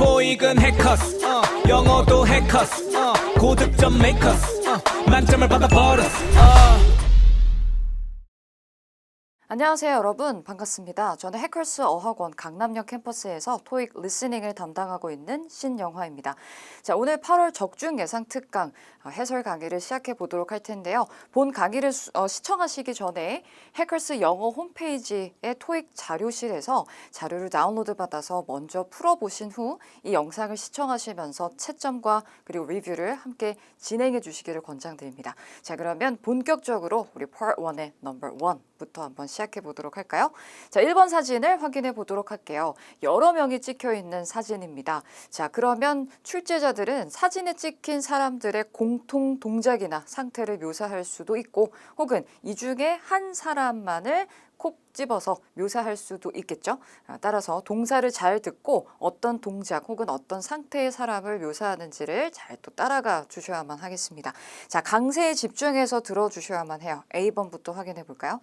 토익은 해커스 영어도 해커스 고득점 메이커스 만점을 받아버렸어 안녕하세요 여러분 반갑습니다. 저는 해커스 어학원 강남역 캠퍼스에서 토익 리스닝을 담당하고 있는 신영화입니다. 자, 오늘 8월 적중 예상 특강 해설 강의를 시작해 보도록 할 텐데요. 본 강의를 시청하시기 전에 해커스 영어 홈페이지의 토익 자료실에서 자료를 다운로드 받아서 먼저 풀어보신 후 이 영상을 시청하시면서 채점과 그리고 리뷰를 함께 진행해 주시기를 권장드립니다. 자, 그러면 본격적으로 우리 Part 1의 Number 1부터 한번 시작해 보도록 할까요? 자, 1번 사진을 확인해 보도록 할게요. 여러 명이 찍혀 있는 사진입니다. 자, 그러면 출제자들은 사진에 찍힌 사람들의 공통 동작이나 상태를 묘사할 수도 있고 혹은 이 중에 한 사람만을 콕 집어서 묘사할 수도 있겠죠. 따라서 동사를 잘 듣고 어떤 동작 혹은 어떤 상태의 사람을 묘사하는지를 잘 또 따라가 주셔야만 하겠습니다. 자, 강세에 집중해서 들어주셔야만 해요. A번부터 확인해 볼까요?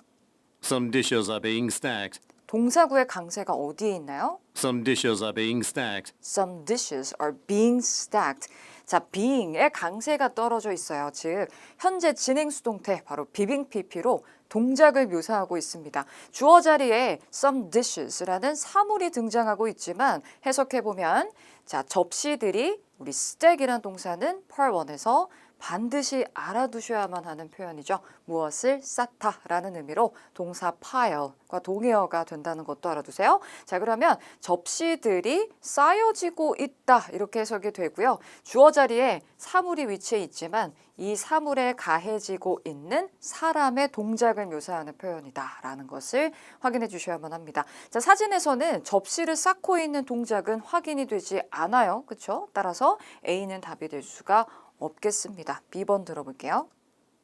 Some dishes are being stacked. 동사구의 강세가 어디에 있나요? Some dishes are being stacked. Some dishes are being stacked. 자, being의 강세가 떨어져 있어요. 즉, 현재 진행 수동태 바로 being pp로 동작을 묘사하고 있습니다. 주어 자리에 some dishes라는 사물이 등장하고 있지만 해석해보면 자, 접시들이 우리 stack이라는 동사는 part 1에서 반드시 알아두셔야만 하는 표현이죠. 무엇을 쌓다라는 의미로 동사 pile과 동의어가 된다는 것도 알아두세요. 자, 그러면 접시들이 쌓여지고 있다 이렇게 해석이 되고요. 주어 자리에 사물이 위치해 있지만 이 사물에 가해지고 있는 사람의 동작을 묘사하는 표현이다라는 것을 확인해 주셔야만 합니다. 자, 사진에서는 접시를 쌓고 있는 동작은 확인이 되지 않아요. 그렇죠? 따라서 A는 답이 될 수가 없겠습니다. B번 들어볼게요.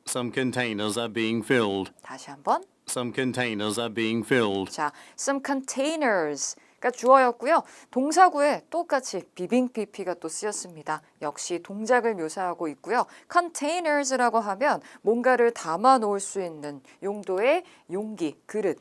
Some containers are being filled. 다시 한번. Some containers are being filled. 자, some containers가 주어였고요. 동사구에 똑같이 being pp가 또 쓰였습니다. 역시 동작을 묘사하고 있고요. containers라고 하면 뭔가를 담아 놓을 수 있는 용도의 용기, 그릇,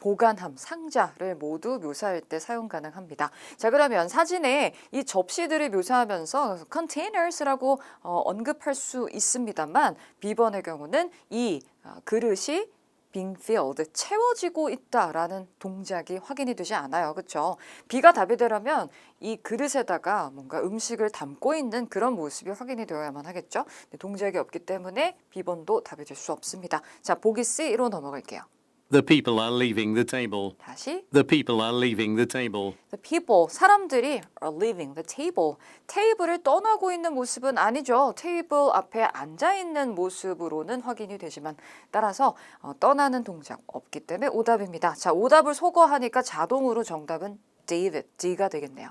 보관함, 상자를 모두 묘사할 때 사용 가능합니다. 자, 그러면 사진에 이 접시들을 묘사하면서 containers라고 언급할 수 있습니다만 B번의 경우는 이 그릇이 being filled, 채워지고 있다라는 동작이 확인이 되지 않아요. 그렇죠? B가 답이 되려면 이 그릇에다가 뭔가 음식을 담고 있는 그런 모습이 확인이 되어야만 하겠죠? 동작이 없기 때문에 B번도 답이 될 수 없습니다. 자, 보기 C로 넘어갈게요. The people are leaving the table. 다시 The people are leaving the table. The people, 사람들이 are leaving the table. 테이블을 떠나고 있는 모습은 아니죠. 테이블 앞에 앉아있는 모습으로는 확인이 되지만 따라서 떠나는 동작 없기 때문에 오답입니다. 자, 오답을 소거하니까 자동으로 정답은 David, D가 되겠네요.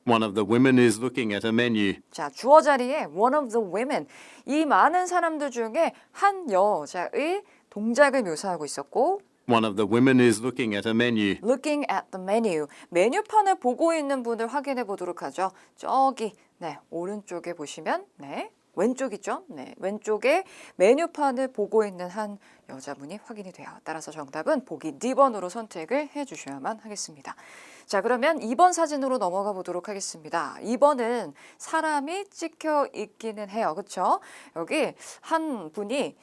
One of the women is looking at a menu. 자, 주어 자리에 one of the women, 이 많은 사람들 중에 한 여자의 동작을 묘사하고 있었고 One of the women is looking at a menu. Looking at the menu. 메뉴판을 보고 있는 분을 확인해 보도록 하죠. 저기, 네, 오른쪽에 보시면, 네, 왼쪽이죠. 네, 왼쪽에 메뉴판을 보고 있는 한 여자분이 확인이 돼요. 따라서 정답은 보기 D번으로 선택을 해주셔야만 하겠습니다. 자, 그러면 2번 사진으로 넘어가 보도록 하겠습니다. 2번은 사람이 찍혀 있기는 해요. 그렇죠? 여기 한 분이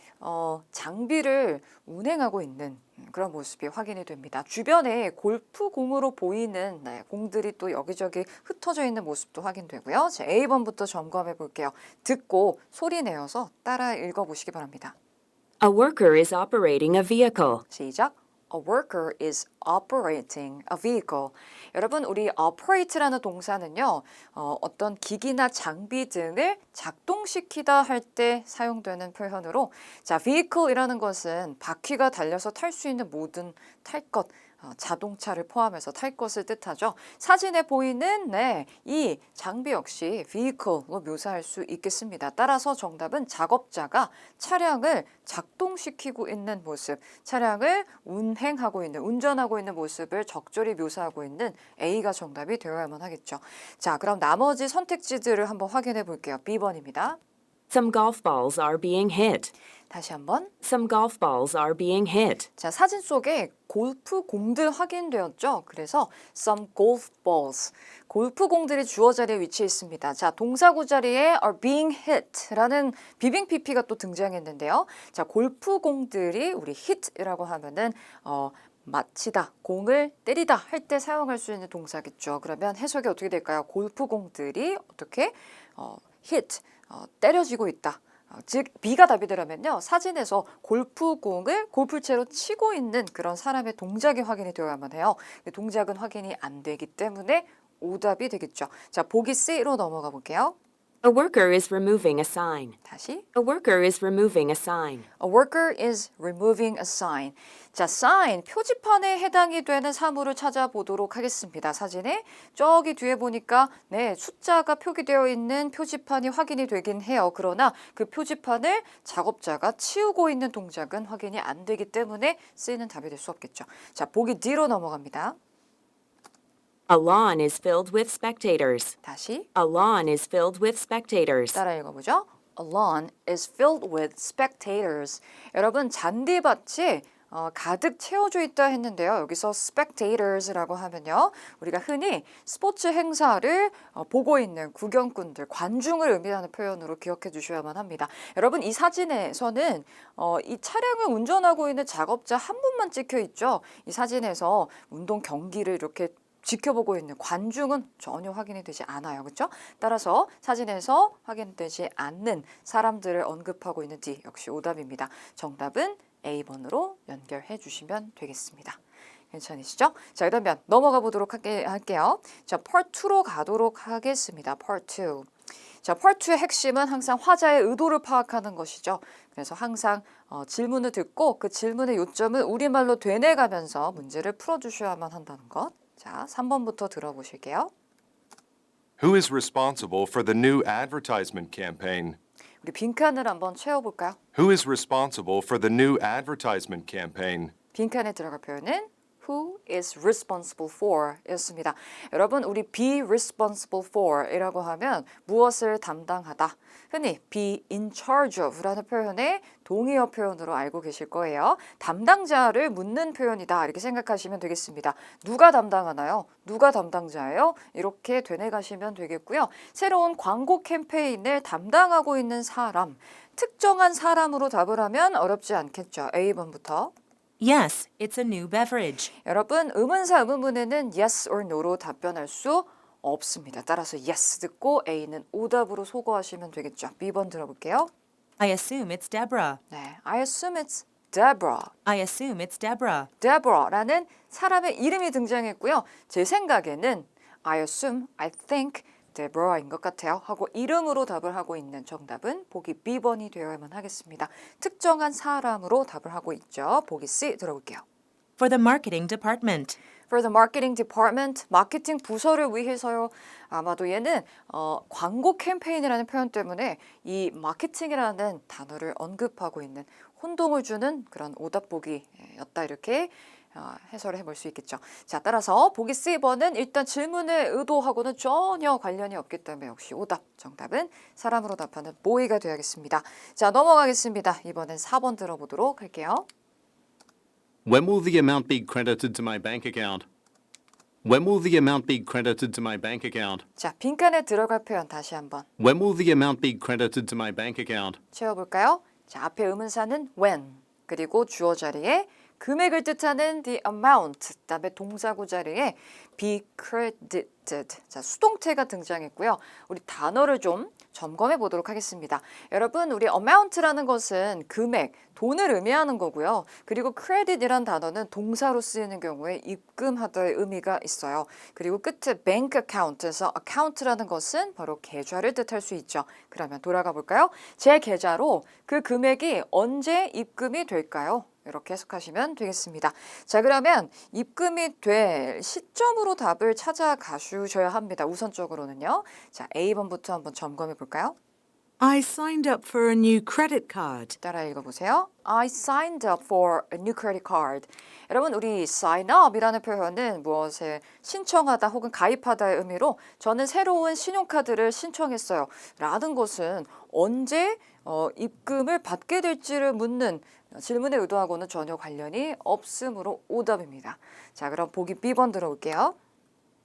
장비를 운행하고 있는 그런 모습이 확인이 됩니다. 주변에 골프공으로 보이는 공들이 또 여기저기 흩어져 있는 모습도 확인되고요. 자, A번부터 점검해 볼게요. 듣고 소리 내어서 따라 읽어보시기 바랍니다. A worker is operating a vehicle. 시작. A worker is operating a vehicle. 여러분, 우리 operate라는 동사는요, 어떤 기기나 장비 등을 작동시키다 할 때 사용되는 표현으로, 자, vehicle이라는 것은 바퀴가 달려서 탈 수 있는 모든 탈 것, 자동차를 포함해서 탈 것을 뜻하죠. 사진에 보이는 이 장비 역시 vehicle로 묘사할 수 있겠습니다. 따라서 정답은 작업자가 차량을 작동시키고 있는 모습, 차량을 운전하고 있는 모습을 적절히 묘사하고 있는 A가 정답이 되어야만 하겠죠. 자, 그럼 나머지 선택지들을 한번 확인해 볼게요. B번입니다. Some golf balls are being hit. 다시 한번. Some golf balls are being hit. 자, 사진 속에 골프 공들 확인되었죠? 그래서 some golf balls. 골프 공들이 주어 자리에 위치해 있습니다. 자, 동사구 자리에 are being hit라는 비빙 PP가 또 등장했는데요. 자, 골프 공들이 우리 hit이라고 하면은 맞히다, 공을 때리다 할 때 사용할 수 있는 동사겠죠. 그러면 해석이 어떻게 될까요? 골프 공들이 어떻게 hit, 때려지고 있다. 즉 B가 답이 되려면요. 사진에서 골프공을 골프채로 치고 있는 그런 사람의 동작이 확인이 되어야만 해요. 동작은 확인이 안 되기 때문에 오답이 되겠죠. 자, 보기 C로 넘어가 볼게요. A worker is removing a sign. 다시. A worker is removing a sign. A worker is removing a sign. 자, sign, 표지판에 해당이 되는 사물을 찾아보도록 하겠습니다. 사진에 저기 뒤에 보니까 네, 숫자가 표기되어 있는 표지판이 확인이 되긴 해요. 그러나 그 표지판을 작업자가 치우고 있는 동작은 확인이 안 되기 때문에 C는 답이 될 수 없겠죠. 자, 보기 D로 넘어갑니다. A lawn is filled with spectators. 다시. A lawn is filled with spectators. 따라 읽어보죠. A lawn is filled with spectators. 여러분, 잔디밭이 가득 채워져 있다 했는데요. 여기서 spectators라고 하면요. 우리가 흔히 스포츠 행사를 보고 있는 구경꾼들, 관중을 의미하는 표현으로 기억해 주셔야만 합니다. 여러분, 이 사진에서는 이 차량을 운전하고 있는 작업자 한 분만 찍혀 있죠. 이 사진에서 운동 경기를 이렇게 지켜보고 있는 관중은 전혀 확인이 되지 않아요. 그렇죠? 따라서 사진에서 확인되지 않는 사람들을 언급하고 있는 D 역시 오답입니다. 정답은 A번으로 연결해 주시면 되겠습니다. 괜찮으시죠? 자, 그러면 넘어가 보도록 할게요. 자, Part 2로 가도록 하겠습니다. Part 2. 자, Part 2의 핵심은 항상 화자의 의도를 파악하는 것이죠. 그래서 항상 질문을 듣고 그 질문의 요점을 우리말로 되뇌가면서 문제를 풀어주셔야만 한다는 것. 자, 3번부터 들어보실게요. Who is responsible for the new advertisement campaign? 우리 빈칸을 한번 채워볼까요? Who is responsible for the new advertisement campaign? 빈칸에 들어갈 표현은 Who is responsible for 였습니다. 여러분, 우리 be responsible for 이라고 하면 무엇을 담당하다. 흔히 be in charge of 라는 표현의 동의어 표현으로 알고 계실 거예요. 담당자를 묻는 표현이다 이렇게 생각하시면 되겠습니다. 누가 담당하나요? 누가 담당자예요? 이렇게 되뇌가시면 되겠고요. 새로운 광고 캠페인을 담당하고 있는 사람, 특정한 사람으로 답을 하면 어렵지 않겠죠. A번부터. Yes, it's a new beverage. 여러분, 의문사 의문문에는 yes or no로 답변할 수 없습니다. 따라서 yes 듣고 A는 오답으로 소거하시면 되겠죠. B번 들어볼게요. I assume it's Deborah. 네, I assume it's Deborah. I assume it's Deborah. Deborah라는 사람의 이름이 등장했고요. 제 생각에는 I assume, I think Deborah인 것 같아요. 하고 이름으로 답을 하고 있는 정답은 보기 B번이 되어야만 하겠습니다. 특정한 사람으로 답을 하고 있죠. 보기 C 들어볼게요. For the marketing department. For the marketing department, 마케팅 부서를 위해서요. 아마도 얘는 광고 캠페인이라는 표현 때문에 이 마케팅이라는 단어를 언급하고 있는 혼동을 주는 그런 오답 보기였다 이렇게 해설을 해볼 수 있겠죠. 자, 따라서 보기 C번은 일단 질문의 의도하고는 전혀 관련이 없기 때문에 역시 오답 정답은 사람으로 답하는 보이가 되어야겠습니다. 자, 넘어가겠습니다. 이번엔 4번 들어보도록 할게요. When will the amount be credited to my bank account? When will the amount be credited to my bank account? 자, 빈칸에 들어갈 표현 다시 한번 When will the amount be credited to my bank account? 채워볼까요? 자, 앞에 의문사는 when, 그리고 주어 자리에 금액을 뜻하는 the amount, 그다음에 동사구 자리에 be credited. 자, 수동태가 등장했고요. 우리 단어를 좀 점검해 보도록 하겠습니다. 여러분, 우리 amount라는 것은 금액, 돈을 의미하는 거고요. 그리고 credit이란 단어는 동사로 쓰이는 경우에 입금하다의 의미가 있어요. 그리고 끝에 bank account에서 account라는 것은 바로 계좌를 뜻할 수 있죠. 그러면 돌아가 볼까요? 제 계좌로 그 금액이 언제 입금이 될까요? 이렇게 해석하시면 되겠습니다. 자, 그러면 입금이 될 시점으로 답을 찾아가셔야 합니다. 우선적으로는요. 자, A번부터 한번 점검해 볼까요? I signed up for a new credit card. 따라 읽어보세요. I signed up for a new credit card. 여러분 우리 sign up이라는 표현은 무엇에 신청하다 혹은 가입하다의 의미로 저는 새로운 신용카드를 신청했어요. 라는 것은 언제 입금을 받게 될지를 묻는 질문의 의도하고는 전혀 관련이 없으므로 오답입니다. 자, 그럼 보기 B번 들어올게요.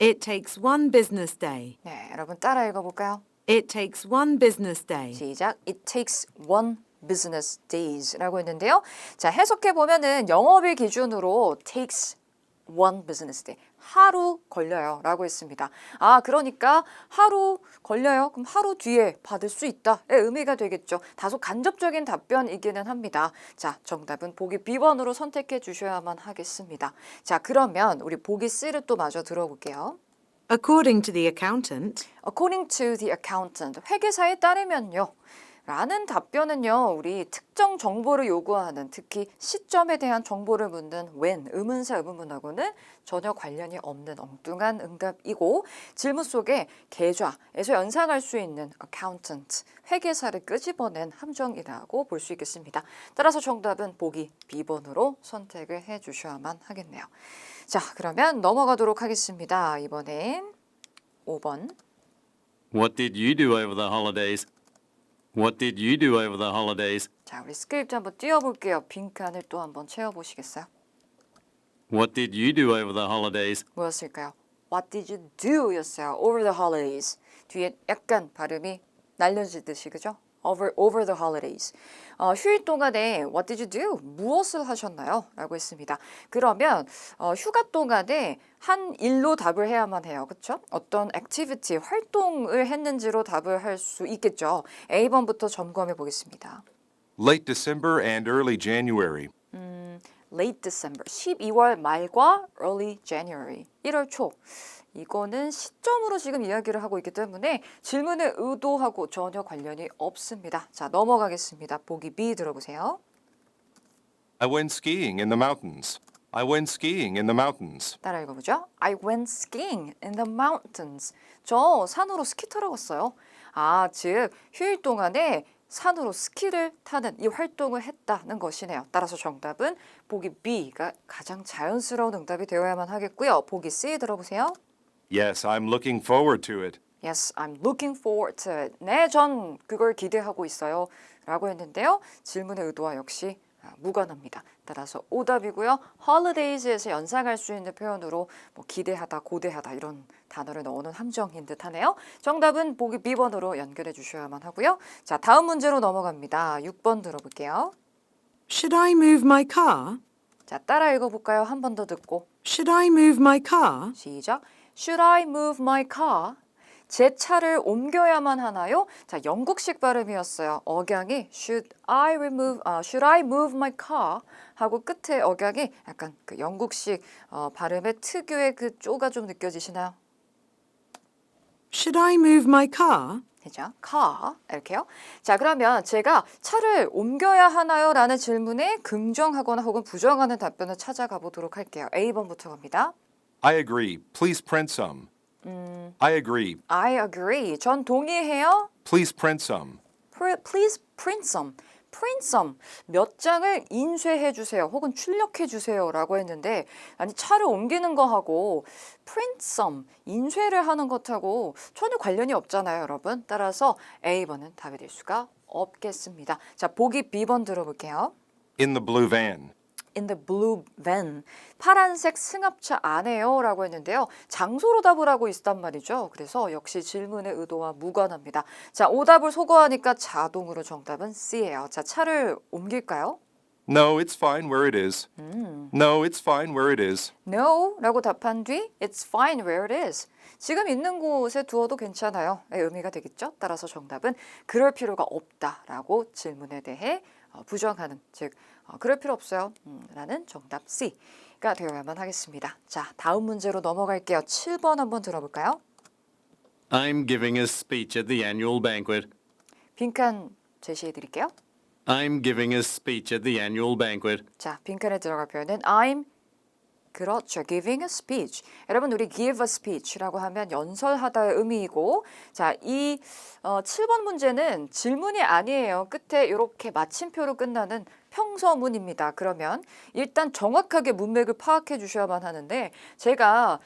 It takes one business day. 네, 여러분 따라 읽어볼까요? It takes one business day. 시작. It takes one business days라고 했는데요. 자, 해석해 보면은 영업일 기준으로 takes one business day. 하루 걸려요 라고 했습니다. 아, 그러니까 하루 걸려요. 그럼 하루 뒤에 받을 수 있다의 의미가 되겠죠. 다소 간접적인 답변이기는 합니다. 자, 정답은 보기 B번으로 선택해 주셔야만 하겠습니다. 자, 그러면 우리 보기 C를 또 마저 들어볼게요. According to the accountant, According to the accountant, 회계사에 따르면요. 라는 답변은요, 우리 특정 정보를 요구하는 특히 시점에 대한 정보를 묻는 when, 의문사 의문문하고는 전혀 관련이 없는 엉뚱한 응답이고 질문 속에 계좌에서 연상할 수 있는 accountant, 회계사를 끄집어낸 함정이라고 볼 수 있겠습니다. 따라서 정답은 보기 B번으로 선택을 해 주셔야만 하겠네요. 자, 그러면 넘어가도록 하겠습니다. 이번엔 5번. What did you do over the holidays? What did you do over the holidays? 자, 우리 스크립트 한번 띄워볼게요. 빈칸을 또 한번 채워보시겠어요? What did you do over the holidays? 뭐였을까요? What did you do? 였어요. Over the holidays. 뒤에 약간 발음이 날려지듯이, 그죠? Over the holidays. 휴일 동안에 What did you do? 무엇을 하셨나요? 라고 했습니다. 그러면 휴가 동안에 한 일로 답을 해야만 해요. 그렇죠? 어떤 액티비티, 활동을 했는지로 답을 할 수 있겠죠. A번부터 점검해 보겠습니다. Late December and early January. Late December, 12월 말과 early January, 1월 초. 이거는 시점으로 지금 이야기를 하고 있기 때문에 질문의 의도하고 전혀 관련이 없습니다. 자, 넘어가겠습니다. 보기 B 들어보세요. I went skiing in the mountains. I went skiing in the mountains. 따라 읽어보죠. I went skiing in the mountains. 저 산으로 스키 타러 갔어요. 아, 즉 휴일 동안에 산으로 스키를 타는 이 활동을 했다는 것이네요. 따라서 정답은 보기 B가 가장 자연스러운 응답이 되어야만 하겠고요. 보기 C 들어보세요. Yes, I'm looking forward to it. Yes, I'm looking forward to it. 네, 전 그걸 기대하고 있어요. 라고 했는데요. 질문의 의도와 역시 무관합니다. 따라서 오답이고요. holidays에서 연상할 수 있는 표현으로 뭐 기대하다, 고대하다 이런 단어를 넣어놓은 함정인 듯하네요. 정답은 보기 B번으로 연결해 주셔야만 하고요. 자, 다음 문제로 넘어갑니다. 6번 들어볼게요. should I move my car? 자, 따라 읽어볼까요? 한 번 더 듣고. Should I move my car? 시작. Should I move my car? 제 차를 옮겨야만 하나요? 자, 영국식 발음이었어요. 억양이 should I move my car? 하고 끝에 억양이 약간 그 영국식 발음의 특유의 그 쪼가 좀 느껴지시나요? Should I move my car? 되죠? car 이렇게요. 자, 그러면 제가 차를 옮겨야 하나요? 라는 질문에 긍정하거나 혹은 부정하는 답변을 찾아가 보도록 할게요. A번부터 갑니다. I agree. Please print some. I agree. I agree. 전 동의해요. Please print some. Please print some. print some. 몇 장을 인쇄해 주세요. 혹은 출력해 주세요. 라고 했는데 아니 차를 옮기는 거하고 print some, 인쇄를 하는 것하고 전혀 관련이 없잖아요. 여러분. 따라서 A번은 답이 될 수가 없겠습니다. 자, 보기 B번 들어볼게요. In the blue van. In the blue van. 파란색 승합차 안에요 라고 했는데요. 장소로 답을 하고 있단 말이죠. 그래서 역시 질문의 의도와 무관합니다. 자, 오답을 소거하니까 자동으로 정답은 C예요. 자, 차를 옮길까요? No, it's fine where it is. No, it's fine where it is. No 라고 답한 뒤 It's fine where it is. 지금 있는 곳에 두어도 괜찮아요. 의 의미가 되겠죠. 따라서 정답은 그럴 필요가 없다라고 질문에 대해 부정하는, 즉 그럴 필요 없어요 라는 정답 C가 되어야만 하겠습니다. 자, 다음 문제로 넘어갈게요. 7번 한번 들어볼까요? I'm giving a speech at the annual banquet. 빈칸 제시해 드릴게요. I'm giving a speech at the annual banquet. 자, 빈칸에 들어갈 표현은 I'm 그렇죠. giving a speech. 여러분 우리 give a speech라고 하면 연설하다의 의미이고 자, 이 7번 문제는 질문이 아니에요. 끝에 이렇게 마침표로 끝나는 평서문입니다. 그러면 일단 정확하게 문맥을 파악해 주셔야만 하는데 제가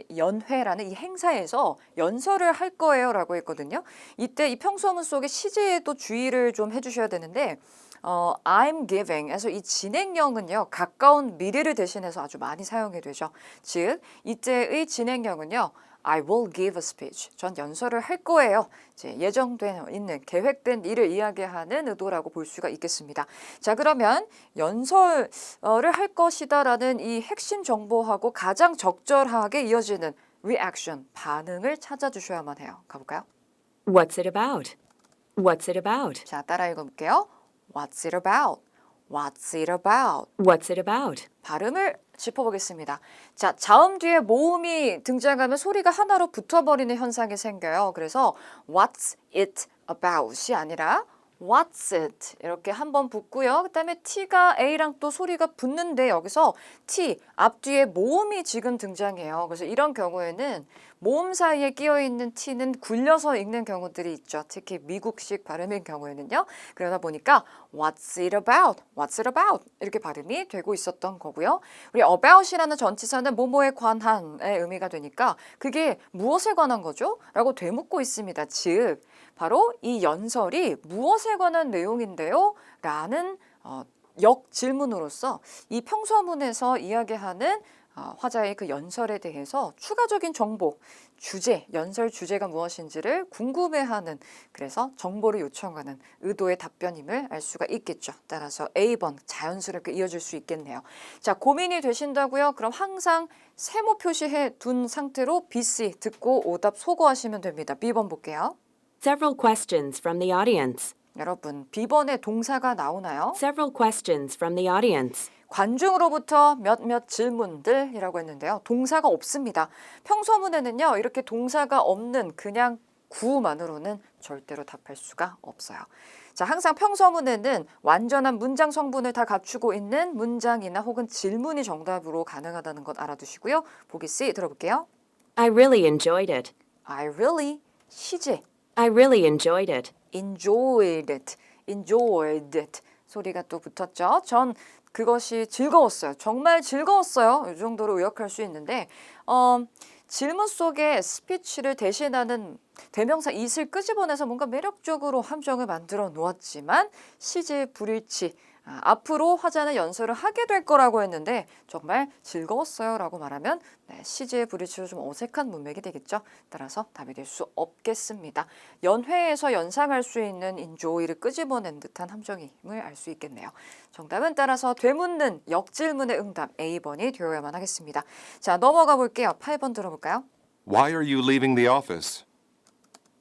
연회라는 이 행사에서 연설을 할 거예요라고 했거든요. 이때 이 평서문 속에 시제에도 주의를 좀 해주셔야 되는데 I'm giving에서 이 진행형은요 가까운 미래를 대신해서 아주 많이 사용이 되죠. 즉 이때의 진행형은요 I will give a speech. 전 연설을 할 거예요. 이제 예정된 있는 계획된 일을 이야기하는 의도라고 볼 수가 있겠습니다. 자 그러면 연설을 할 것이다라는 이 핵심 정보하고 가장 적절하게 이어지는 reaction 반응을 찾아주셔야만 해요. 가볼까요? What's it about? What's it about? 자 따라 읽어볼게요. What's it about? What's it about? What's it about? 발음을 짚어보겠습니다. 자, 자음 뒤에 모음이 등장하면 소리가 하나로 붙어버리는 현상이 생겨요. 그래서 What's it about이 아니라 What's it 이렇게 한번 붙고요. 그 다음에 T가 A랑 또 소리가 붙는데 여기서 T 앞뒤에 모음이 지금 등장해요. 그래서 이런 경우에는 모음 사이에 끼어 있는 T는 굴려서 읽는 경우들이 있죠. 특히 미국식 발음인 경우에는요. 그러다 보니까 What's it about? What's it about? 이렇게 발음이 되고 있었던 거고요. 우리 about이라는 전치사는 뭐뭐에 관한의 의미가 되니까 그게 무엇에 관한 거죠? 라고 되묻고 있습니다. 즉 바로 이 연설이 무엇에 관한 내용인데요? 라는 역질문으로서 이 평서문에서 이야기하는 화자의 그 연설에 대해서 추가적인 정보, 주제, 연설 주제가 무엇인지를 궁금해하는 그래서 정보를 요청하는 의도의 답변임을 알 수가 있겠죠. 따라서 A번 자연스럽게 이어질 수 있겠네요. 자, 고민이 되신다고요? 그럼 항상 세모 표시해 둔 상태로 BC 듣고 오답 소거하시면 됩니다. B번 볼게요. Several questions from the audience. 여러분, B번에 동사가 나오나요? Several questions from the audience. 관중으로부터 몇몇 질문들이라고 했는데요. 동사가 없습니다. 평서문에는요. 이렇게 동사가 없는 그냥 구만으로는 절대로 답할 수가 없어요. 자, 항상 평서문에는 완전한 문장 성분을 다 갖추고 있는 문장이나 혹은 질문이 정답으로 가능하다는 것 알아두시고요. 보기 C 들어볼게요. I really enjoyed it. I really 시제 I really enjoyed it. enjoyed it, enjoyed it 소리가 또 붙었죠. 전 그것이 즐거웠어요. 정말 즐거웠어요. 이 정도로 요약할 수 있는데 질문 속에 스피치를 대신하는 대명사 it을 끄집어내서 뭔가 매력적으로 함정을 만들어 놓았지만 시제 불일치 앞으로 화자는 연설을 하게 될 거라고 했는데 정말 즐거웠어요 라고 말하면 시제의 불일치로 좀 어색한 문맥이 되겠죠. 따라서 답이 될 수 없겠습니다. 연회에서 연상할 수 있는 enjoy를 끄집어낸 듯한 함정임을 알 수 있겠네요. 정답은 따라서 되묻는 역질문의 응답 A번이 되어야만 하겠습니다. 자 넘어가 볼게요. 8번 들어볼까요? Why are you leaving the office?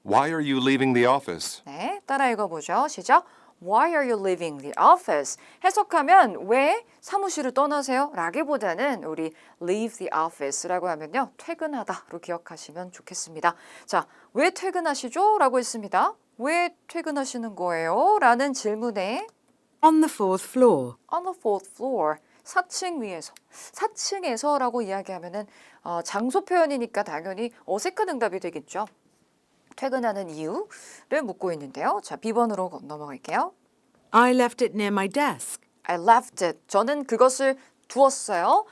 Why are you leaving the office? 네, 따라 읽어보죠. 시작. Why are you leaving the office? 해석하면 왜 사무실을 떠나세요? 라기보다는 우리 leave the office라고 하면요. 퇴근하다로 기억하시면 좋겠습니다. 자, 왜 퇴근하시죠? 라고 했습니다. 왜 퇴근하시는 거예요? 라는 질문에 On the fourth floor. on the fourth floor 4층 위에서 4층에서라고 이야기하면은 장소 표현이니까 당연히 어색한 응답이 되겠죠. 퇴근하는 이유를 묻고 있는데요. 자, B번으로 넘어갈게요. I left it near my desk. I left it. 저는 그것을 두었어요.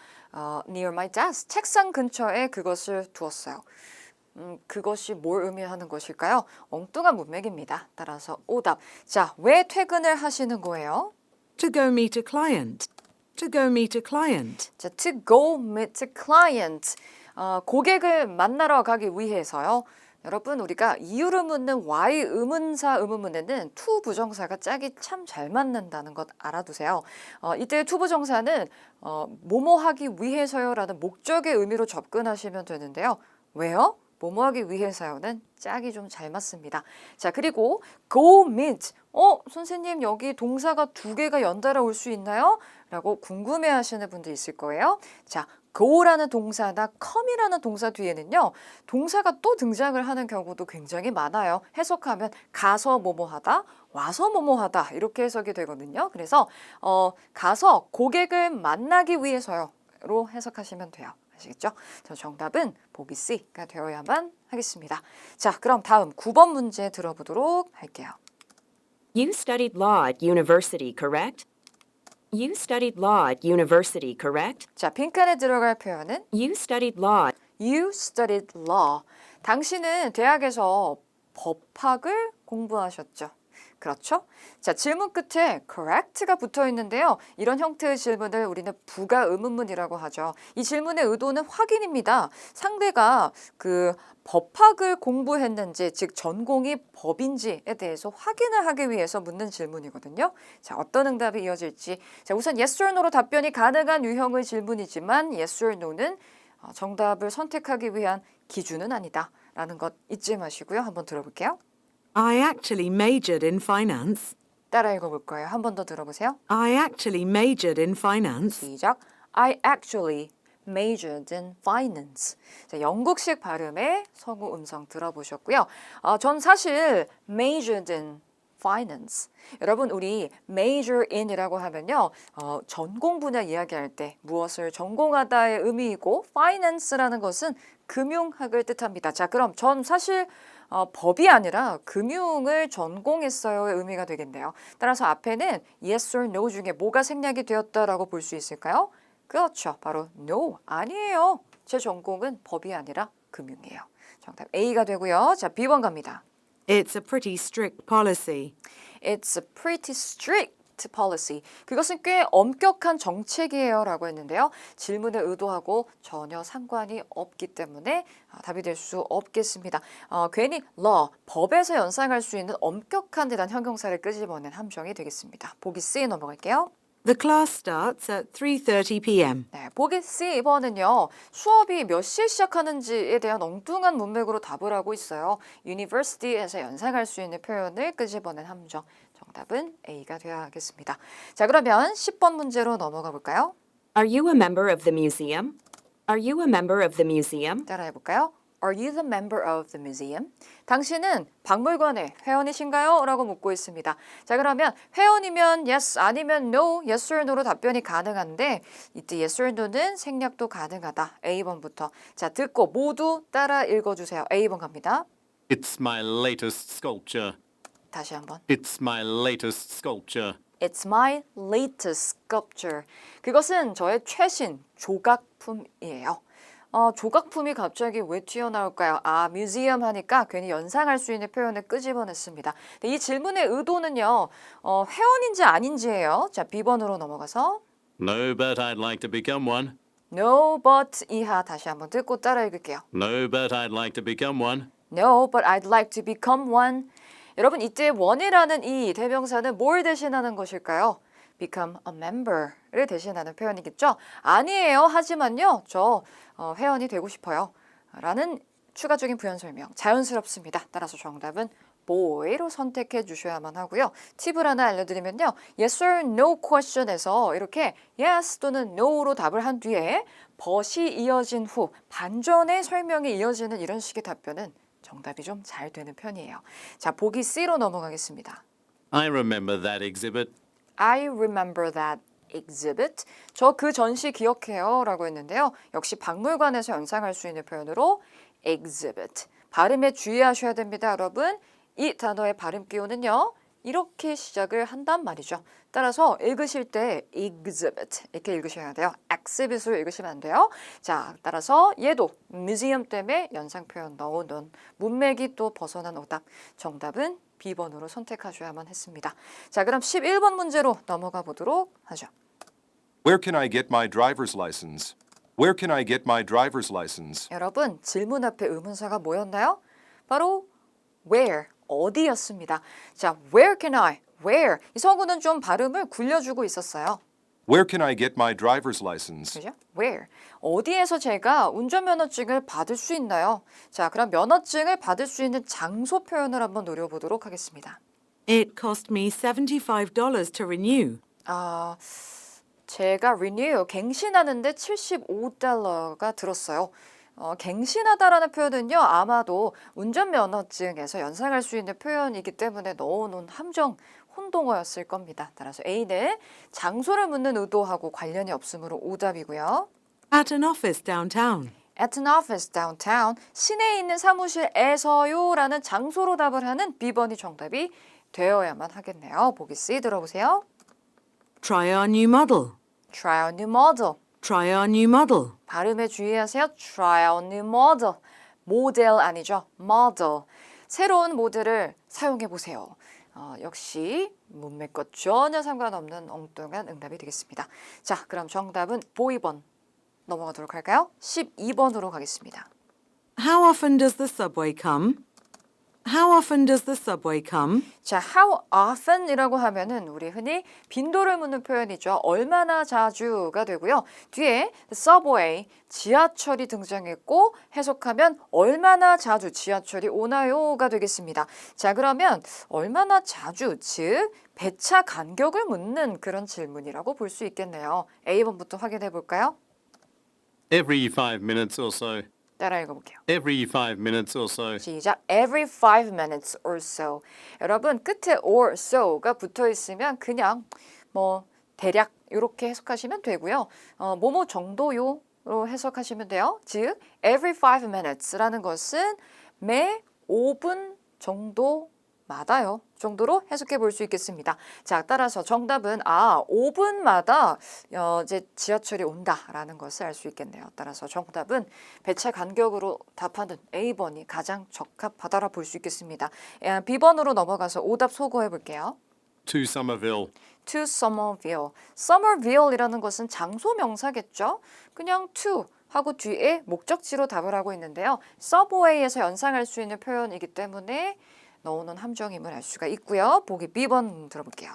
Near my desk. 책상 근처에 그것을 두었어요. 그것이 뭘 의미하는 것일까요? 엉뚱한 문맥입니다. 따라서 오답. 자, 왜 퇴근을 하시는 거예요? To go meet a client. To go meet a client. 자, to go meet a client. 고객을 만나러 가기 위해서요. 여러분 우리가 이유를 묻는 why 의문사 의문문에는 to 부정사가 짝이 참 잘 맞는다는 것 알아두세요. 이때 to 부정사는 뭐뭐 하기 위해서요라는 목적의 의미로 접근하시면 되는데요. 왜요? 뭐뭐 하기 위해서요는 짝이 좀 잘 맞습니다. 자 그리고 go meet 선생님 여기 동사가 두 개가 연달아 올 수 있나요? 라고 궁금해 하시는 분도 있을 거예요. 자 go라는 동사나 come이라는 동사 뒤에는요. 동사가 또 등장을 하는 경우도 굉장히 많아요. 해석하면 가서 뭐뭐하다, 와서 뭐뭐하다 이렇게 해석이 되거든요. 그래서 가서 고객을 만나기 위해서요로 해석하시면 돼요. 아시겠죠? 저 정답은 보기 C가 되어야만 하겠습니다. 자, 그럼 다음 9번 문제 들어보도록 할게요. You studied law at university, correct? You studied law at university, correct? 자, 빈칸에 들어갈 표현은 You studied law. You studied law. 당신은 대학에서 법학을 공부하셨죠. 그렇죠? 자, 질문 끝에 correct가 붙어 있는데요. 이런 형태의 질문을 우리는 부가 의문문이라고 하죠. 이 질문의 의도는 확인입니다. 상대가 그 법학을 공부했는지, 즉 전공이 법인지에 대해서 확인을 하기 위해서 묻는 질문이거든요. 자, 어떤 응답이 이어질지. 자, 우선 yes or no로 답변이 가능한 유형의 질문이지만 yes or no는 정답을 선택하기 위한 기준은 아니다라는 것 잊지 마시고요. 한번 들어볼게요. I actually majored in finance. 따라 읽어볼 거예요. 한 번 더 들어보세요. I actually majored in finance. 시작. I actually majored in finance. 자, 영국식 발음의 서구 음성 들어보셨고요. 전 사실 majored in finance. 여러분 우리 major in이라고 하면요. 전공 분야 이야기할 때 무엇을 전공하다의 의미이고 finance라는 것은 금융학을 뜻합니다. 자, 그럼 전 사실 법이 아니라 금융을 전공했어요의 의미가 되겠네요. 따라서 앞에는 yes or no 중에 뭐가 생략이 되었다라고 볼 수 있을까요? 그렇죠. 바로 no, 아니에요. 제 전공은 법이 아니라 금융이에요. 정답 A가 되고요. 자, B번 갑니다. It's a pretty strict policy. It's a pretty strict policy. 그것은 꽤 엄격한 정책이에요 라고 했는데요. 질문의 의도하고 전혀 상관이 없기 때문에 답이 될 수 없겠습니다. 괜히 law, 법에서 연상할 수 있는 엄격한 듯한 형용사를 끄집어낸 함정이 되겠습니다. 보기 C 넘어갈게요. The class starts at 3:30 p.m. 네, 보기 C번은요. 수업이 몇 시에 시작하는지에 대한 엉뚱한 문맥으로 답을 하고 있어요. university에서 연상할 수 있는 표현을 끄집어낸 함정. 정답은 A가 되어야 하겠습니다. 자, 그러면 10번 문제로 넘어가 볼까요? Are you a member of the museum? Are you a member of the museum? 따라해 볼까요? Are you the member of the museum? 당신은 박물관의 회원이신가요? 라고 묻고 있습니다. 자, 그러면 회원이면 yes, 아니면 no, yes or no로 답변이 가능한데 이때 yes or no는 생략도 가능하다. A번부터. 자, 듣고 모두 따라 읽어주세요. A번 갑니다. It's my latest sculpture. 다시 한번. It's my latest sculpture. It's my latest sculpture. 그것은 저의 최신 조각품이에요. 조각품이 갑자기 왜 튀어나올까요? 뮤지엄 하니까 괜히 연상할 수 있는 표현을 끄집어냈습니다. 근데 이 질문의 의도는요, 회원인지 아닌지예요. 자, B번으로 넘어가서 No, but I'd like to become one. No, but 이하 다시 한번 듣고 따라 읽을게요. No, but I'd like to become one. No, but I'd like to become one. 여러분 이때 one이라는 이 대명사는 뭘 대신하는 것일까요? become a member를 대신하는 표현이겠죠? 아니에요. 하지만요. 저 회원이 되고 싶어요. 라는 추가적인 부연 설명. 자연스럽습니다. 따라서 정답은 boy로 선택해 주셔야만 하고요. 팁을 하나 알려드리면요. yes or no question에서 이렇게 yes 또는 no로 답을 한 뒤에 but이 이어진 후 반전의 설명이 이어지는 이런 식의 답변은 정답이 좀 잘 되는 편이에요. 자, 보기 C로 넘어가겠습니다. I remember that exhibit. I remember that exhibit. 저 그 전시 기억해요 라고 했는데요. 역시 박물관에서 연상할 수 있는 표현으로 exhibit. 발음에 주의하셔야 됩니다, 여러분. 이 단어의 발음 기호는요. 이렇게 시작을 한단 말이죠. 따라서 읽으실 때 exhibit 이렇게 읽으셔야 돼요. exhibit으로 읽으시면 안 돼요. 자, 따라서 얘도 museum 때문에 연상 표현 넣어놓은 문맥이 또 벗어난 오답. 정답은 B번으로 선택하셔야만 했습니다. 자, 그럼 11번 문제로 넘어가 보도록 하죠. Where can I get my driver's license? Where can I get my driver's license? 여러분, 질문 앞에 의문사가 뭐였나요? 바로 where, 어디였습니다. 자, where can I, where. 이 서구는 좀 발음을 굴려주고 있었어요. Where can I get my driver's license? 그죠? Where? 어디에서 제가 운전면허증을 받을 수 있나요? 자, 그럼 면허증을 받을 수 있는 장소 표현을 한번 노려보도록 하겠습니다. It cost me $75 to renew. 제가 renew, 갱신하는데 $75가 들었어요. 갱신하다라는 표현은요, 아마도 운전면허증에서 연상할 수 있는 표현이기 때문에 넣어놓은 함정 혼동어였을 겁니다. 따라서 A는 장소를 묻는 의도하고 관련이 없으므로 오답이고요. At an office downtown. At an office downtown, 시내에 있는 사무실에서요 라는 장소로 답을 하는 B번이 정답이 되어야만 하겠네요. 보기 C 들어보세요. Try our new model. Try a new model. Try our new model. 발음에 주의하세요. Try a new model. 모델 아니죠. model. 새로운 모델을 사용해 보세요. 역시 문맥과 전혀 상관없는 엉뚱한 응답이 되겠습니다. 자, 그럼 정답은 보이번 넘어가도록 할까요? 12번으로 가겠습니다. How often does the subway come? How often does the subway come? 자, how often이라고 하면은 우리 흔히 빈도를 묻는 표현이죠. 얼마나 자주가 되고요. 뒤에 the subway, 지하철이 등장했고 해석하면 얼마나 자주 지하철이 오나요가 되겠습니다. 자, 그러면 얼마나 자주, 즉 배차 간격을 묻는 그런 질문이라고 볼 수 있겠네요. A번부터 확인해 볼까요? Every 5 minutes or so. 따라 읽어볼게요. Every 5 minutes or so. 시작. Every 5 minutes or so. 여러분 끝에 or so가 붙어 있으면 그냥 뭐 대략 이렇게 해석하시면 되고요. 뭐뭐 정도요로 해석하시면 돼요. 즉 every 5 minutes라는 것은 매 5분 정도마다요. 정도로 해석해 볼 수 있겠습니다. 자, 따라서 정답은 5분마다 이제 지하철이 온다라는 것을 알 수 있겠네요. 따라서 정답은 배차 간격으로 답하는 A번이 가장 적합하다라 볼 수 있겠습니다. B번으로 넘어가서 오답 소거해 볼게요. To Somerville. To Somerville. Somerville이라는 것은 장소 명사겠죠? 그냥 to 하고 뒤에 목적지로 답을 하고 있는데요. Subway에서 연상할 수 있는 표현이기 때문에 넣어놓은 함정임을 알 수가 있고요. 보기 B번 들어볼게요.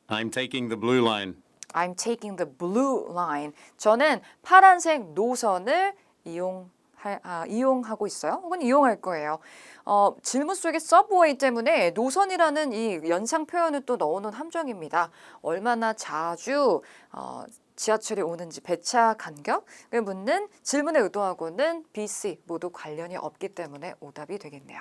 I'm taking the blue line. I'm taking the blue line. 저는 파란색 노선을 이용하고 있어요. 혹은 이용할 거예요. 질문 속에 subway 때문에 노선이라는 이 연상 표현을 또 넣어놓은 함정입니다. 얼마나 자주 지하철이 오는지 배차 간격을 묻는 질문의 의도하고는 B, C 모두 관련이 없기 때문에 오답이 되겠네요.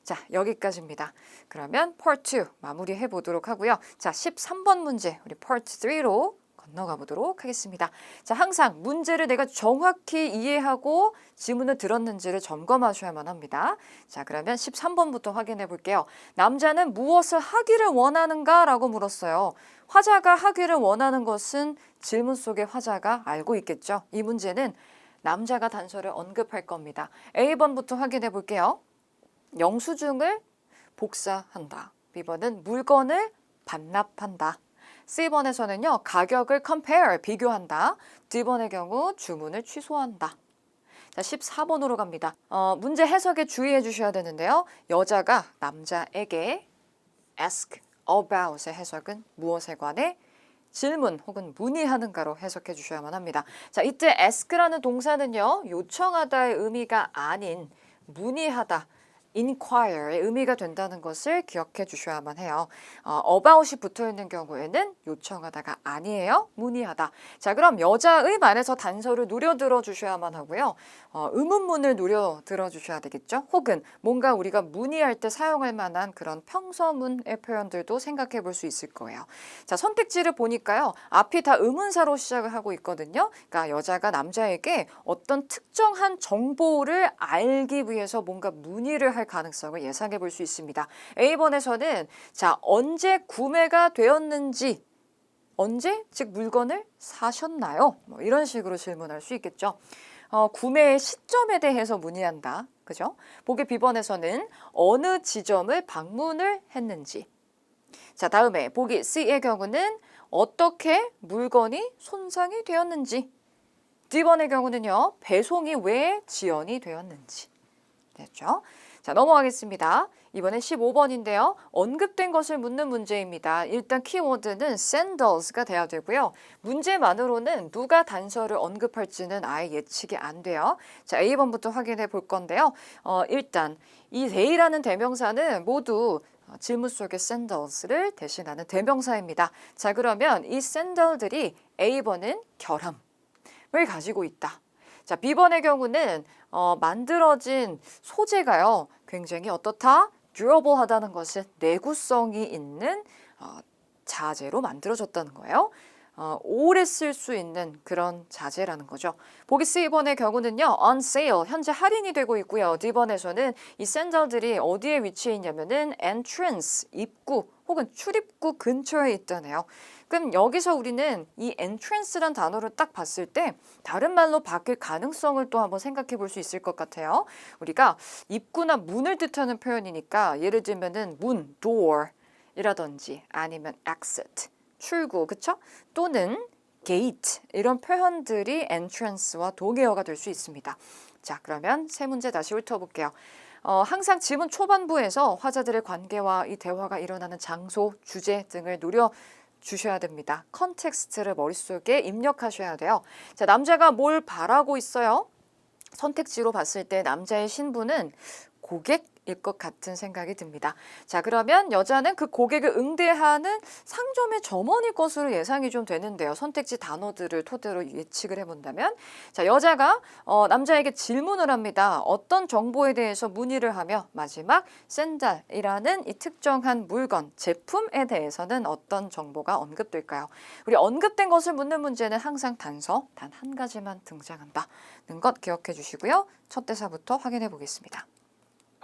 자, 여기까지입니다. 그러면 Part 2 마무리해 보도록 하고요. 자, 13번 문제 우리 Part 3로 건너가 보도록 하겠습니다. 자, 항상 문제를 내가 정확히 이해하고 지문을 들었는지를 점검하셔야만 합니다. 자, 그러면 13번부터 확인해 볼게요. 남자는 무엇을 하기를 원하는가? 라고 물었어요. 화자가 하기를 원하는 것은 질문 속의 화자가 알고 있겠죠. 이 문제는 남자가 단서를 언급할 겁니다. A번부터 확인해 볼게요. 영수증을 복사한다. B번은 물건을 반납한다. C번에서는요, 가격을 compare, 비교한다. D번의 경우 주문을 취소한다. 자, 14번으로 갑니다. 문제 해석에 주의해 주셔야 되는데요. 여자가 남자에게 ask about의 해석은 무엇에 관해 질문 혹은 문의하는가로 해석해 주셔야만 합니다. 자, 이때 ask라는 동사는요, 요청하다의 의미가 아닌 문의하다, inquire의 의미가 된다는 것을 기억해 주셔야만 해요. about이 붙어 있는 경우에는 요청하다가 아니에요. 문의하다. 자, 그럼 여자의 말에서 단서를 누려 들어 주셔야만 하고요. 의문문을 누려 들어 주셔야 되겠죠. 혹은 뭔가 우리가 문의할 때 사용할 만한 그런 평서문의 표현들도 생각해 볼 수 있을 거예요. 자, 선택지를 보니까요. 앞이 다 의문사로 시작을 하고 있거든요. 그러니까 여자가 남자에게 어떤 특정한 정보를 알기 위해서 뭔가 문의를 할 가능성을 예상해 볼 수 있습니다. A번에서는 자, 언제 구매가 되었는지, 언제, 즉 물건을 사셨나요? 뭐 이런 식으로 질문할 수 있겠죠. 구매의 시점에 대해서 문의한다. 그죠? 보기 B번에서는 어느 지점을 방문을 했는지. 자, 다음에 보기 C의 경우는 어떻게 물건이 손상이 되었는지. D번의 경우는요, 배송이 왜 지연이 되었는지. 됐죠? 자, 넘어가겠습니다. 이번엔 15번인데요. 언급된 것을 묻는 문제입니다. 일단 키워드는 sandals가 돼야 되고요. 문제만으로는 누가 단서를 언급할지는 아예 예측이 안 돼요. 자, A번부터 확인해 볼 건데요. 일단 이 they라는 대명사는 모두 질문 속의 sandals를 대신하는 대명사입니다. 자, 그러면 이 샌들들이 A번은 결함을 가지고 있다. 자, B번의 경우는 만들어진 소재가요. 굉장히 어떻다? durable하다는 것은 내구성이 있는 자재로 만들어졌다는 거예요. 오래 쓸 수 있는 그런 자재라는 거죠. 보기 C번의 경우는요. on sale, 현재 할인이 되고 있고요. D번에서는 이 샌들들이 어디에 위치해 있냐면은 entrance, 입구 혹은 출입구 근처에 있다네요. 그럼 여기서 우리는 이 entrance란 단어를 딱 봤을 때 다른 말로 바뀔 가능성을 또 한번 생각해 볼 수 있을 것 같아요. 우리가 입구나 문을 뜻하는 표현이니까 예를 들면은 문, door 이라든지 아니면 exit, 출구, 그쵸? 또는 gate 이런 표현들이 entrance와 동의어가 될 수 있습니다. 자, 그러면 세 문제 다시 훑어볼게요. 항상 지문 초반부에서 화자들의 관계와 이 대화가 일어나는 장소, 주제 등을 노려 주셔야 됩니다. 컨텍스트를 머릿속에 입력하셔야 돼요. 자, 남자가 뭘 바라고 있어요? 선택지로 봤을 때 남자의 신분은 고객일 것 같은 생각이 듭니다. 자, 그러면 여자는 그 고객을 응대하는 상점의 점원일 것으로 예상이 좀 되는데요. 선택지 단어들을 토대로 예측을 해본다면 자, 여자가 남자에게 질문을 합니다. 어떤 정보에 대해서 문의를 하며 마지막 샌들이라는 이 특정한 물건, 제품에 대해서는 어떤 정보가 언급될까요? 우리 언급된 것을 묻는 문제는 항상 단서 단 한 가지만 등장한다는 것 기억해 주시고요. 첫 대사부터 확인해 보겠습니다.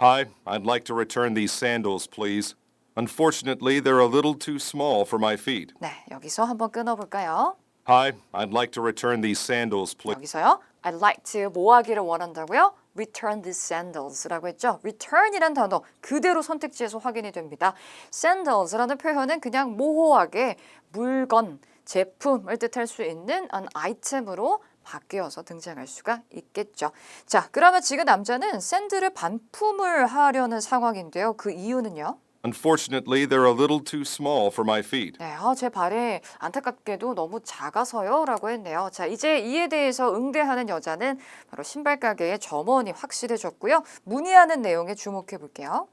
Hi, I'd like to return these sandals, please. Unfortunately, they're a little too small for my feet. 네, 여기서 한번 끊어볼까요? Hi, I'd like to return these sandals, please. 여기서요. I'd like to 뭐 하기를 원한다고요? Return these sandals라고 했죠. Return이란 단어 그대로 선택지에서 확인이 됩니다. Sandals라는 표현은 그냥 모호하게 물건, 제품을 뜻할 수 있는 an item으로 바뀌어서 등장할 수가 있겠죠. 자, 그러면 지금 남자는 샌들을 반품을 하려는 상황인데요. 그 이유는요? Unfortunately, they're a little too small for my feet. 네, 제 발에 안타깝게도 너무 작아서요 라고 했네요. 자, 이제 이에 대해서 응대하는 여자는 바로 신발 가게의 점원이 확실해졌고요. 문의하는 내용에 주목해 볼게요.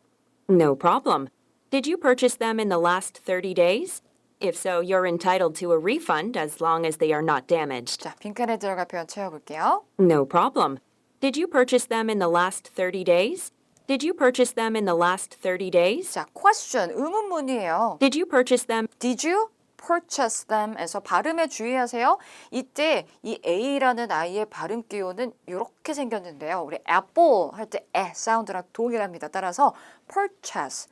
No problem. Did you purchase them in the last 30 days? If so, you're entitled to a refund as long as they are not damaged. 자, 빈칸에 들어갈 표현 채워볼게요. No problem. Did you purchase them in the last 30 days? Did you purchase them in the last 30 days? 자, question, 의문문이에요. Did you purchase them? Did you purchase them에서 발음에 주의하세요. 이때 이 A라는 아이의 발음 기호는 이렇게 생겼는데요. 우리 apple 할 때 에 사운드랑 동일합니다. 따라서 purchase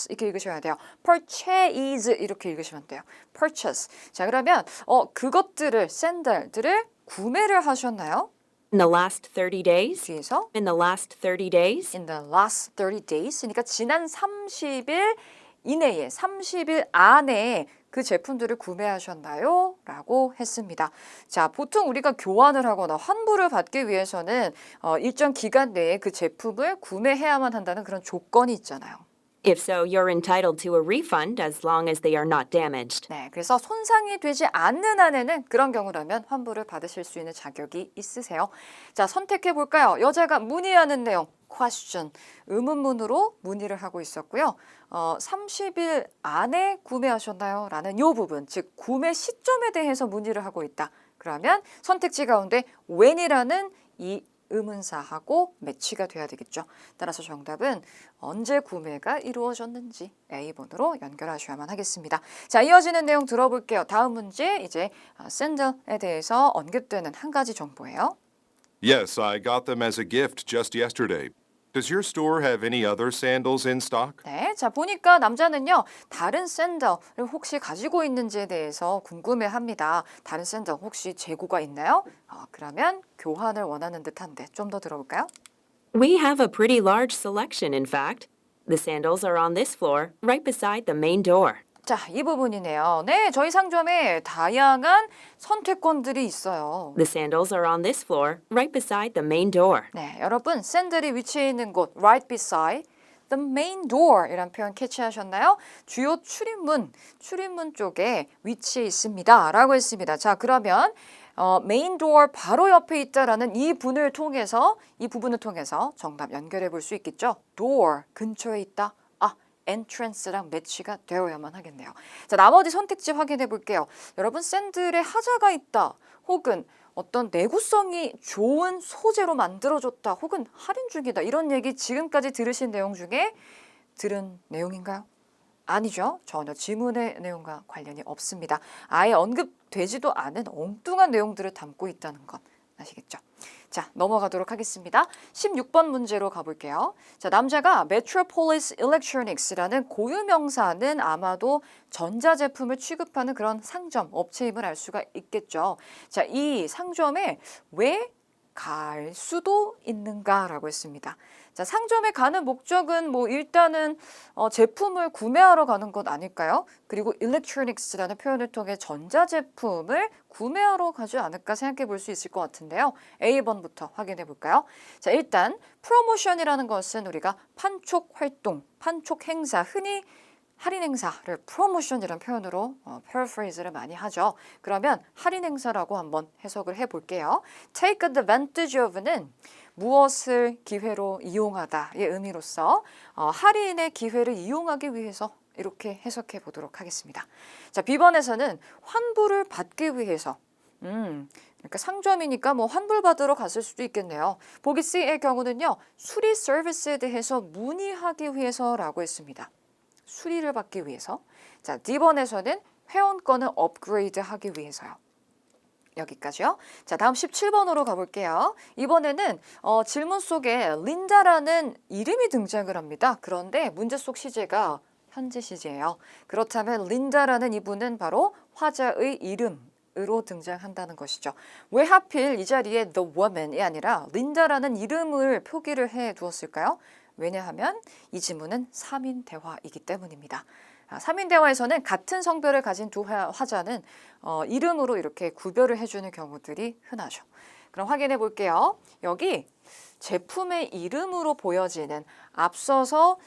이렇게 읽으셔야 돼요. purchase 이렇게 읽으시면 돼요. purchase. 자, 그러면 그것들을 샌들들을 구매를 하셨나요? In the last 30 days? 뒤에서 In the last 30 days? in the last 30 days. 그러니까 지난 30일 이내에 30일 안에 그 제품들을 구매하셨나요? 라고 했습니다. 자, 보통 우리가 교환을 하거나 환불을 받기 위해서는 일정 기간 내에 그 제품을 구매해야만 한다는 그런 조건이 있잖아요. If so, you're entitled to a refund as long as they are not damaged. 네, 그래서 손상이 되지 않는 한에는 그런 경우라면 환불을 받으실 수 있는 자격이 있으세요. 자, 선택해 볼까요? 여자가 문의하는 내용, question, 의문문으로 문의를 하고 있었고요. 30일 안에 구매하셨나요? 라는 이 부분, 즉 구매 시점에 대해서 문의를 하고 있다. 그러면 선택지 가운데 when이라는 이 의문사하고 매치가 돼야 되겠죠. 따라서 정답은 언제 구매가 이루어졌는지 A번으로 연결하셔야만 하겠습니다. 자, 이어지는 내용 들어볼게요. 다음 문제 이제 샌들에 대해서 언급되는 한 가지 정보예요. Yes, I got them as a gift just yesterday. Does your store have any other sandals in stock? 네, 자 보니까 남자는요 다른 샌들을 혹시 가지고 있는지에 대해서 궁금해합니다. 다른 샌들 혹시 재고가 있나요? 그러면 교환을 원하는 듯한데 좀 더 들어볼까요? We have a pretty large selection, in fact. The sandals are on this floor, right beside the main door. 자, 이 부분이네요. 네, 저희 상점에 다양한 선택권들이 있어요. The sandals are on this floor, right beside the main door. 네, 여러분 샌들이 위치해 있는 곳 right beside the main door 이란 표현 캐치하셨나요? 주요 출입문 쪽에 위치해 있습니다 라고 했습니다. 자, 그러면 메인 도어 바로 옆에 있다라는 이 부분을 통해서 정답 연결해 볼 수 있겠죠? door 근처에 있다. entrance랑 매치가 되어야만 하겠네요. 자, 나머지 선택지 확인해 볼게요. 여러분, 샌들에 하자가 있다. 혹은 어떤 내구성이 좋은 소재로 만들어졌다. 혹은 할인 중이다. 이런 얘기 지금까지 들으신 내용 중에 들은 내용인가요? 아니죠. 전혀 지문의 내용과 관련이 없습니다. 아예 언급되지도 않은 엉뚱한 내용들을 담고 있다는 것 아시겠죠? 자, 넘어가도록 하겠습니다. 16번 문제로 가볼게요. 자, 남자가 Metropolis Electronics라는 고유명사는 아마도 전자제품을 취급하는 그런 상점, 업체임을 알 수가 있겠죠. 자, 이 상점에 왜 갈 수도 있는가라고 했습니다. 자, 상점에 가는 목적은 뭐 일단은 제품을 구매하러 가는 것 아닐까요? 그리고 electronics라는 표현을 통해 전자제품을 구매하러 가지 않을까 생각해 볼 수 있을 것 같은데요. A번부터 확인해 볼까요? 자, 일단 프로모션이라는 것은 우리가 판촉 활동, 판촉 행사, 흔히 할인 행사를 프로모션이라는 표현으로 paraphrase를 많이 하죠. 그러면 할인 행사라고 한번 해석을 해볼게요. Take advantage of는 무엇을 기회로 이용하다의 의미로서 할인의 기회를 이용하기 위해서 이렇게 해석해 보도록 하겠습니다. 자, B번에서는 환불을 받기 위해서 그러니까 상점이니까 뭐 환불받으러 갔을 수도 있겠네요. 보기 C의 경우는요. 수리 서비스에 대해서 문의하기 위해서라고 했습니다. 수리를 받기 위해서. 자, D번에서는 회원권을 업그레이드하기 위해서요. 여기까지요. 자, 다음 17번으로 가볼게요. 이번에는 질문 속에 린다라는 이름이 등장을 합니다. 그런데 문제 속 시제가 현재 시제예요. 그렇다면 린다라는 이분은 바로 화자의 이름으로 등장한다는 것이죠. 왜 하필 이 자리에 the woman이 아니라 린다라는 이름을 표기를 해 두었을까요? 왜냐하면 이 지문은 3인 대화이기 때문입니다. 3인 대화에서는 같은 성별을 가진 두 화자는 이름으로 이렇게 구별을 해주는 경우들이 흔하죠. 그럼 확인해 볼게요. 여기 제품의 이름으로 보여지는 앞서서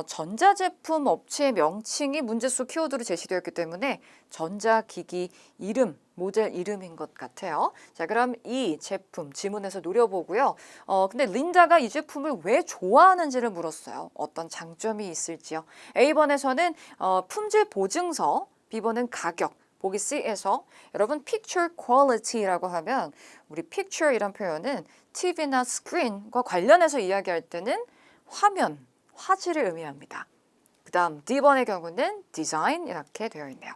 전자제품 업체의 명칭이 문제 속 키워드로 제시되었기 때문에 전자기기 이름, 모델 이름인 것 같아요. 자, 그럼 이 제품 지문에서 노려보고요. 근데 린다가 이 제품을 왜 좋아하는지를 물었어요. 어떤 장점이 있을지요. A번에서는 품질 보증서, B번은 가격, 보기 C에서 여러분 picture quality라고 하면 우리 picture 이란 표현은 TV나 screen과 관련해서 이야기할 때는 화면, 화질을 의미합니다. 그 다음 D번의 경우는 design 이렇게 되어 있네요.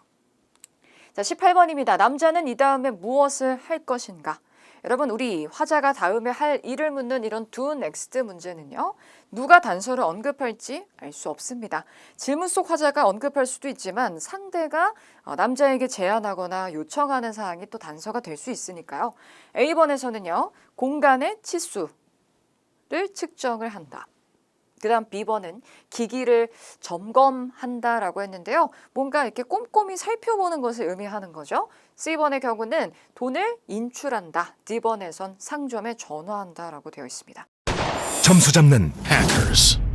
자, 18번입니다. 남자는 이 다음에 무엇을 할 것인가? 여러분, 우리 화자가 다음에 할 일을 묻는 이런 do next 문제는요. 누가 단서를 언급할지 알 수 없습니다. 질문 속 화자가 언급할 수도 있지만 상대가 남자에게 제안하거나 요청하는 사항이 또 단서가 될 수 있으니까요. A번에서는요. 공간의 치수를 측정을 한다. 그 다음 B번은 기기를 점검한다라고 했는데요. 뭔가 이렇게 꼼꼼히 살펴보는 것을 의미하는 거죠. C번의 경우는 돈을 인출한다. D번에선 상점에 전화한다라고 되어 있습니다. 점수 잡는 Hackers.